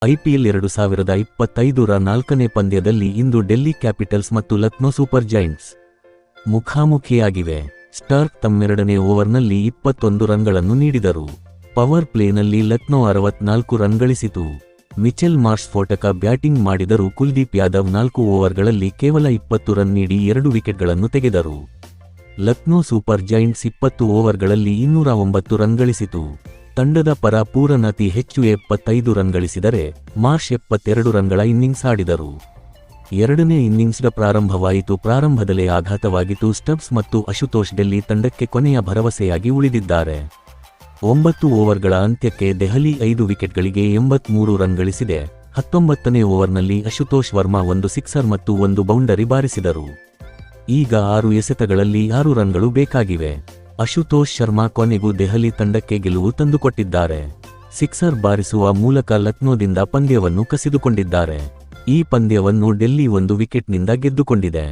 IPL 2025ರ 4ನೇ ಪಂದ್ಯದಲ್ಲಿ ಇಂದು Delhi capitals ಮತ್ತು ಲಕ್ನೋ ಸೂಪರ್ ಜೈಂಟ್ಸ್ ಮುಖಾಮುಖಿಯಾಗಿವೆ. ಸ್ಟಾರ್ಕ್ ತಮ್ಮೆರಡನೇ ಓವರ್ನಲ್ಲಿ 21 ರನ್ಗಳನ್ನು ನೀಡಿದರು. ಪವರ್ ಪ್ಲೇನಲ್ಲಿ ಲಕ್ನೋ 64 ರನ್ ಗಳಿಸಿತು. ಮಿಚೆಲ್ ಮಾರ್ಷ್ ಸ್ಫೋಟಕ ಬ್ಯಾಟಿಂಗ್ ಮಾಡಿದರೂ ಕುಲ್ದೀಪ್ ಯಾದವ್ 4 ಓವರ್ಗಳಲ್ಲಿ ಕೇವಲ 20 ರನ್ ನೀಡಿ 2 ವಿಕೆಟ್ಗಳನ್ನು ತೆಗೆದರು. ಲಕ್ನೋ ಸೂಪರ್ ಜೈಂಟ್ಸ್ 20 ಓವರ್ಗಳಲ್ಲಿ 209 ರನ್ ಗಳಿಸಿತು. ತಂಡದ ಪರ ಪೂರನ್ ಅತಿ ಹೆಚ್ಚು 75 ರನ್ ಗಳಿಸಿದರೆ ಮಾರ್ಷ್ 72 ರನ್ಗಳ ಇನ್ನಿಂಗ್ಸ್ ಆಡಿದರು. ಎರಡನೇ ಇನ್ನಿಂಗ್ಸ್ನ ಪ್ರಾರಂಭವಾಯಿತು. ಪ್ರಾರಂಭದಲ್ಲೇ ಆಘಾತವಾಗಿತ್ತು. ಸ್ಟಬ್ಸ್ ಮತ್ತು ಅಶುತೋಷ್ ಡೆಲ್ಲಿ ತಂಡಕ್ಕೆ ಕೊನೆಯ ಭರವಸೆಯಾಗಿ ಉಳಿದಿದ್ದಾರೆ. 9 ಓವರ್ಗಳ ಅಂತ್ಯಕ್ಕೆ ದೆಹಲಿ 5 ವಿಕೆಟ್ಗಳಿಗೆ 83 ರನ್ ಗಳಿಸಿದೆ. 19ನೇ ಓವರ್ನಲ್ಲಿ ಅಶುತೋಷ್ ವರ್ಮಾ 1 ಸಿಕ್ಸರ್ ಮತ್ತು 1 ಬೌಂಡರಿ ಬಾರಿಸಿದರು. ಈಗ 6 ಎಸೆತಗಳಲ್ಲಿ 6 ರನ್ಗಳು ಬೇಕಾಗಿವೆ. ಅಶುತೋಷ್ ಶರ್ಮಾ ಕೊನೆಗೂ ದೆಹಲಿ ತಂಡಕ್ಕೆ ಗೆಲುವು ತಂದುಕೊಟ್ಟಿದ್ದಾರೆ. ಸಿಕ್ಸರ್ ಬಾರಿಸುವ ಮೂಲಕ ಲಕ್ನೋದಿಂದ ಪಂದ್ಯವನ್ನು ಕಸಿದುಕೊಂಡಿದ್ದಾರೆ. ಈ ಪಂದ್ಯವನ್ನು ಡೆಲ್ಲಿ 1 ವಿಕೆಟ್ನಿಂದ ಗೆದ್ದುಕೊಂಡಿದೆ.